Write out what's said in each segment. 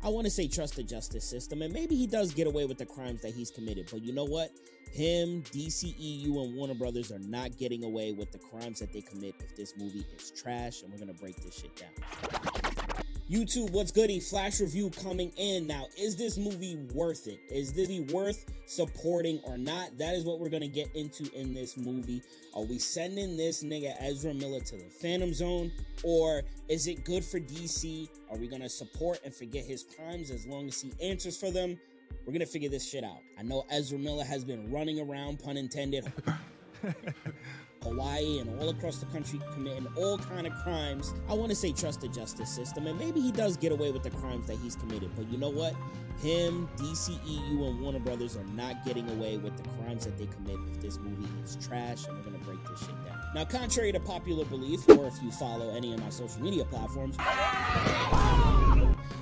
I want to say trust the justice system, and maybe he does get away with the crimes that he's committed, but you know what? Him, DCEU, and Warner Brothers are not getting away with the crimes that they commit if this movie is trash, and we're gonna break this shit down. YouTube, what's goody? Flash review coming in. Now, is this movie worth it? Is this movie worth supporting or not? That is what we're gonna get into in this movie. Are we sending this nigga Ezra Miller to the Phantom Zone, or is it good for DC? Are we gonna support and forget his crimes as long as he answers for them? We're gonna figure this shit out. I know Ezra Miller has been running around, pun intended, Hawaii and all across the country committing all kind of crimes. I want to say trust the justice system, and maybe he does get away with the crimes that he's committed, but you know what? Him, DCEU, and Warner Brothers are not getting away with the crimes that they commit if this movie is trash, and we're gonna break this shit down. Now, contrary to popular belief, or if you follow any of my social media platforms,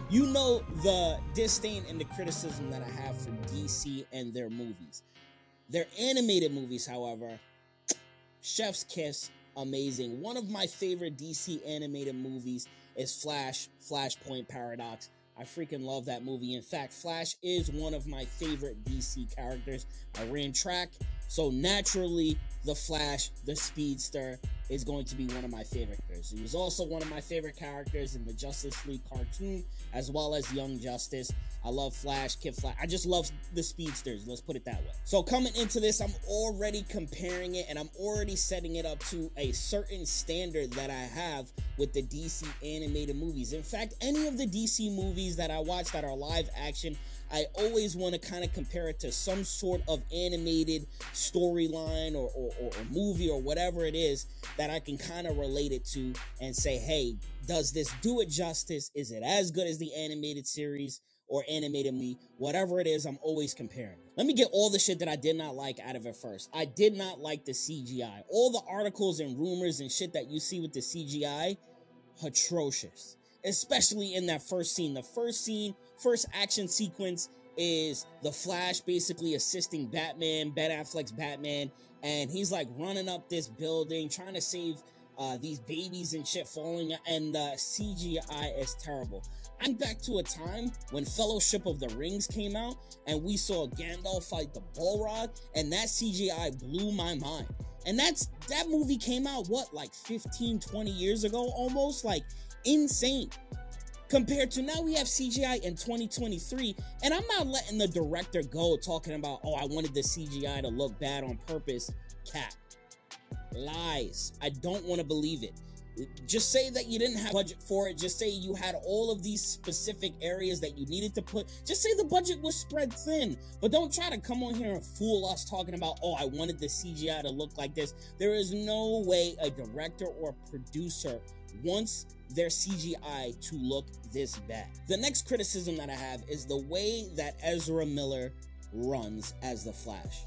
you know the disdain and the criticism that I have for DC and their movies. Their animated movies, however, chef's kiss, amazing. One of my favorite DC animated movies is Flashpoint Paradox. I freaking love that movie. In fact, Flash is one of my favorite DC characters. I ran track, so naturally, the Flash, the Speedster, is going to be one of my favorite characters. He was also one of my favorite characters in the Justice League cartoon, as well as Young Justice. I love Flash, Kid Flash. I just love the Speedsters, let's put it that way. So coming into this, I'm already comparing it, and I'm already setting it up to a certain standard that I have with the DC animated movies. In fact, any of the DC movies that I watch that are live action, I always want to kind of compare it to some sort of animated storyline or movie or whatever it is that I can kind of relate it to and say, hey, does this do it justice? Is it as good as the animated series or animated movie? Whatever it is, I'm always comparing. Let me get all the shit that I did not like out of it first. I did not like the CGI. All the articles and rumors and shit that you see with the CGI, atrocious. Especially in that first scene. The first action sequence is the Flash basically assisting Batman, Ben Affleck's Batman, and he's like running up this building trying to save these babies and shit falling, and the CGI is terrible. I'm back to a time when Fellowship of the Rings came out and we saw Gandalf fight the Balrog, and that CGI blew my mind. And that movie came out, what, like 15, 20 years ago almost? Like, insane. Compared to now, we have CGI in 2023, and I'm not letting the director go talking about, oh, I wanted the CGI to look bad on purpose. Cap. Lies. I don't want to believe it. Just say that you didn't have budget for it. Just say you had all of these specific areas that you needed to put. Just say the budget was spread thin. But don't try to come on here and fool us talking about, oh, I wanted the CGI to look like this. There is no way a director or producer wants their CGI to look this bad. The next criticism that I have is the way that Ezra Miller runs as the Flash.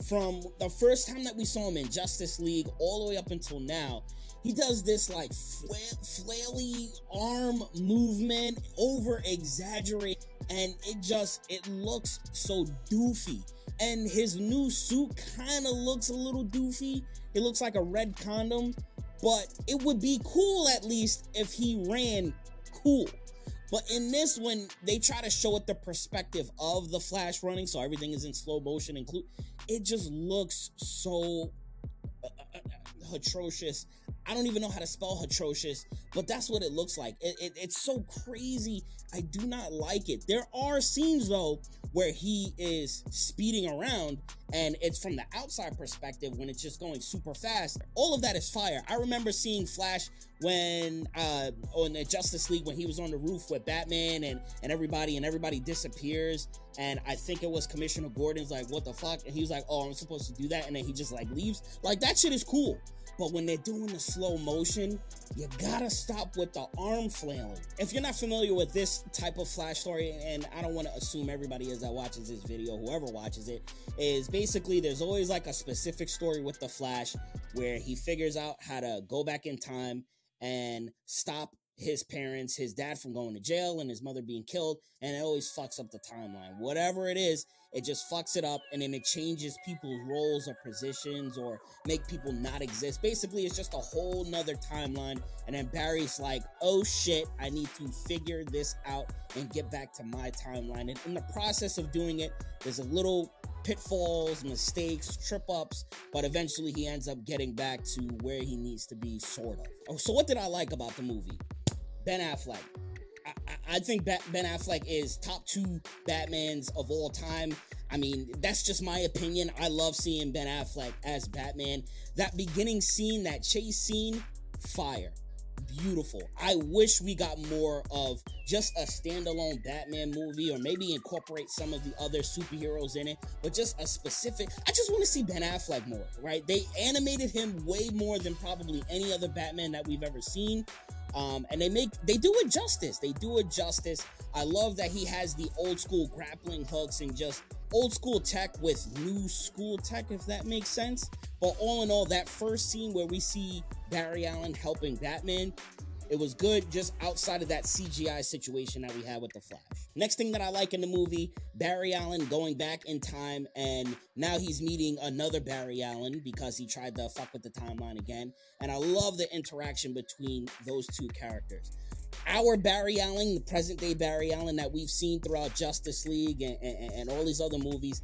From the first time that we saw him in Justice League all the way up until now, he does this like flaily arm movement, over exaggerate, and it looks so doofy. And his new suit kind of looks a little doofy. It looks like a red condom, but it would be cool at least if he ran cool. But in this, when they try to show it the perspective of the Flash running, so everything is in slow motion, it just looks so atrocious. I don't even know how to spell atrocious, but that's what it looks like. It's so crazy. I do not like it. There are scenes though where he is speeding around and it's from the outside perspective when it's just going super fast. All of that is fire. I remember seeing Flash when on the Justice League when he was on the roof with Batman and everybody disappears, and I think it was Commissioner Gordon's like, what the fuck? And he was like, oh, I'm supposed to do that, and then he just like leaves. Like, that shit is cool. But when they're doing the slow motion, you gotta stop with the arm flailing. If you're not familiar with this type of Flash story, and I don't want to assume everybody is that watches this video, whoever watches it, is basically there's always like a specific story with the Flash where he figures out how to go back in time and stop his parents, his dad from going to jail and his mother being killed, and it always fucks up the timeline. Whatever it is, it just fucks it up, and then it changes people's roles or positions or make people not exist. Basically, it's just a whole nother timeline, and then Barry's like, oh shit, I need to figure this out and get back to my timeline. And in the process of doing it, there's a little pitfalls, mistakes, trip-ups, but eventually he ends up getting back to where he needs to be, sort of. Oh, so what did I like about the movie? Ben Affleck. I think Ben Affleck is top 2 Batmans of all time. I mean, that's just my opinion. I love seeing Ben Affleck as Batman. That beginning scene, that chase scene, fire. Beautiful. I wish we got more of just a standalone Batman movie, or maybe incorporate some of the other superheroes in it, but just a specific, I just want to see Ben Affleck more, right? They animated him way more than probably any other Batman that we've ever seen. And they do it justice. I love that he has the old school grappling hooks and just old school tech with new school tech, if that makes sense. But all in all, that first scene where we see Barry Allen helping Batman, it was good, just outside of that CGI situation that we had with the Flash. Next thing that I like in the movie, Barry Allen going back in time, and now he's meeting another Barry Allen because he tried to fuck with the timeline again. And I love the interaction between those two characters. Our Barry Allen, the present day Barry Allen that we've seen throughout Justice League and all these other movies,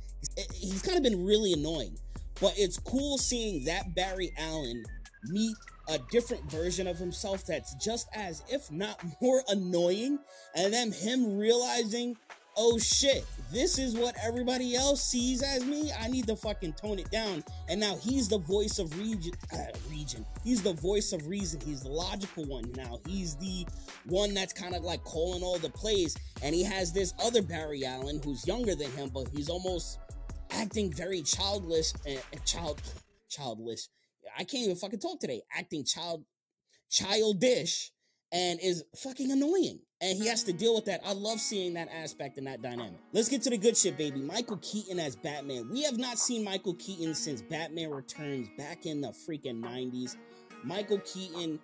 he's kind of been really annoying. But it's cool seeing that Barry Allen meet a different version of himself that's just as, if not more, annoying, and then him realizing, oh shit, this is what everybody else sees as me, I need to fucking tone it down. And now he's the voice of he's the voice of reason. He's the logical one now. He's the one that's kind of like calling all the plays, and he has this other Barry Allen who's younger than him, but he's almost acting very childish. I can't even fucking talk today. Acting childish, and is fucking annoying. And he has to deal with that. I love seeing that aspect and that dynamic. Let's get to the good shit, baby. Michael Keaton as Batman. We have not seen Michael Keaton since Batman Returns back in the freaking 90s. Michael Keaton,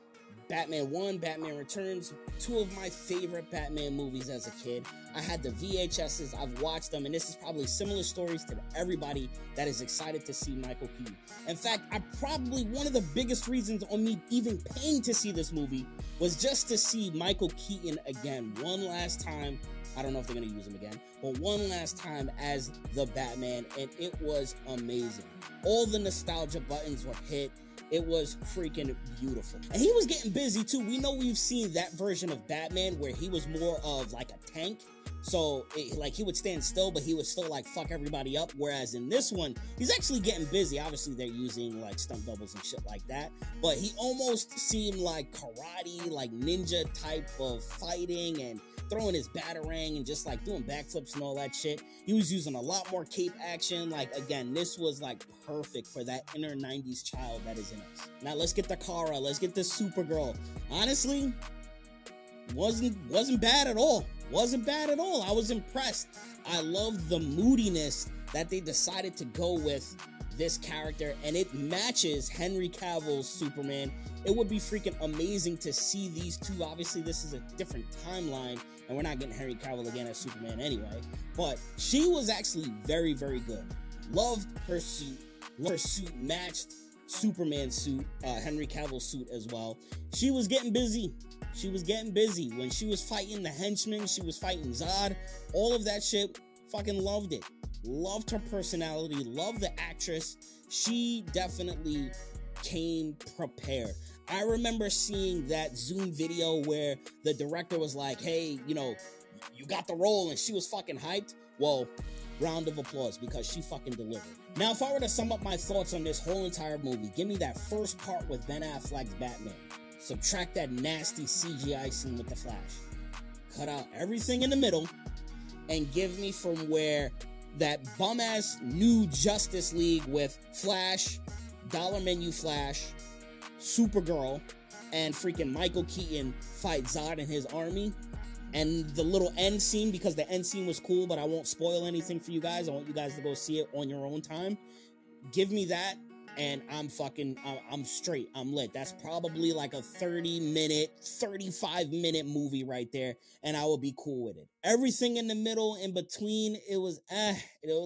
Batman 1, Batman Returns, 2 of my favorite Batman movies as a kid. I had the VHSs, I've watched them, and this is probably similar stories to everybody that is excited to see Michael Keaton. In fact, one of the biggest reasons on me even paying to see this movie was just to see Michael Keaton again, one last time. I don't know if they're going to use him again, but one last time as the Batman, and it was amazing. All the nostalgia buttons were hit. It was freaking beautiful. And he was getting busy too. We know we've seen that version of Batman where he was more of like a tank. So like he would stand still, but he would still like fuck everybody up. Whereas in this one, he's actually getting busy. Obviously they're using like stunt doubles and shit like that. But he almost seemed like karate, like ninja type of fighting and throwing his batarang and just like doing backflips and all that shit. He was using a lot more cape action. Like again, this was like perfect for that inner 90s child that is in us. Now let's get the Kara, let's get the Supergirl. Honestly, wasn't bad at all. Wasn't bad at all. I was impressed. I love the moodiness that they decided to go with this character, and it matches Henry Cavill's Superman. It would be freaking amazing to see these two. Obviously, this is a different timeline, and we're not getting Henry Cavill again as Superman anyway, but she was actually very, very good. Loved her suit. Her suit matched Superman's suit, Henry Cavill's suit as well. She was getting busy. She was getting busy. When she was fighting the henchmen, she was fighting Zod, all of that shit, fucking loved it. Loved her personality, loved the actress. She definitely came prepared. I remember seeing that Zoom video where the director was like, hey, you know, you got the role, and she was fucking hyped. Well, round of applause, because she fucking delivered. Now, if I were to sum up my thoughts on this whole entire movie, give me that first part with Ben Affleck's Batman. Subtract that nasty CGI scene with the Flash. Cut out everything in the middle and give me from where that bum-ass new Justice League with Flash, Dollar Menu Flash, Supergirl, and freaking Michael Keaton fight Zod and his army. And the little end scene, because the end scene was cool, but I won't spoil anything for you guys. I want you guys to go see it on your own time. Give me that. and I'm straight. I'm lit. That's probably like a 35-minute movie right there, and I would be cool with it. Everything in the middle, in between, it was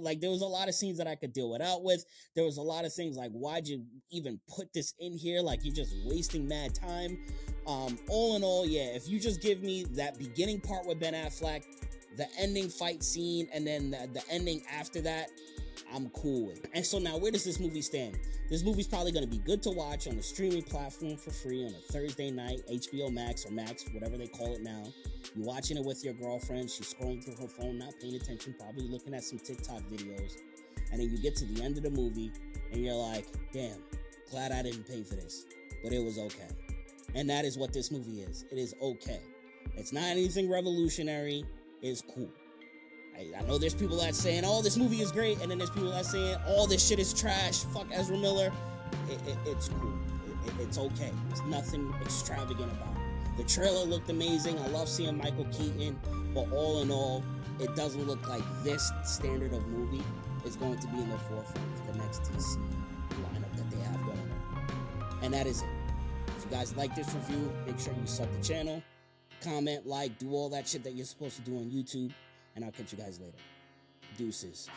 like there was a lot of scenes that I could deal without with. There was a lot of things like, why'd you even put this in here? Like, you're just wasting mad time. All in all, yeah, if you just give me that beginning part with Ben Affleck, the ending fight scene, and then the ending after that, I'm cool with it. And so now, where does this movie stand? This movie's probably going to be good to watch on the streaming platform for free on a Thursday night, HBO Max or Max, whatever they call it now. You're watching it with your girlfriend. She's scrolling through her phone, not paying attention, probably looking at some TikTok videos. And then you get to the end of the movie, and you're like, damn, glad I didn't pay for this. But it was okay. And that is what this movie is. It is okay. It's not anything revolutionary. It's cool. I know there's people that saying, oh, this movie is great, and then there's people that saying, oh, this shit is trash, fuck Ezra Miller. It's cool. It's okay. There's nothing extravagant about it. The trailer looked amazing. I love seeing Michael Keaton, but all in all, it doesn't look like this standard of movie is going to be in the forefront for the next DC lineup that they have going on. And that is it. If you guys like this review, make sure you sub the channel, comment, like, do all that shit that you're supposed to do on YouTube. And I'll catch you guys later. Deuces.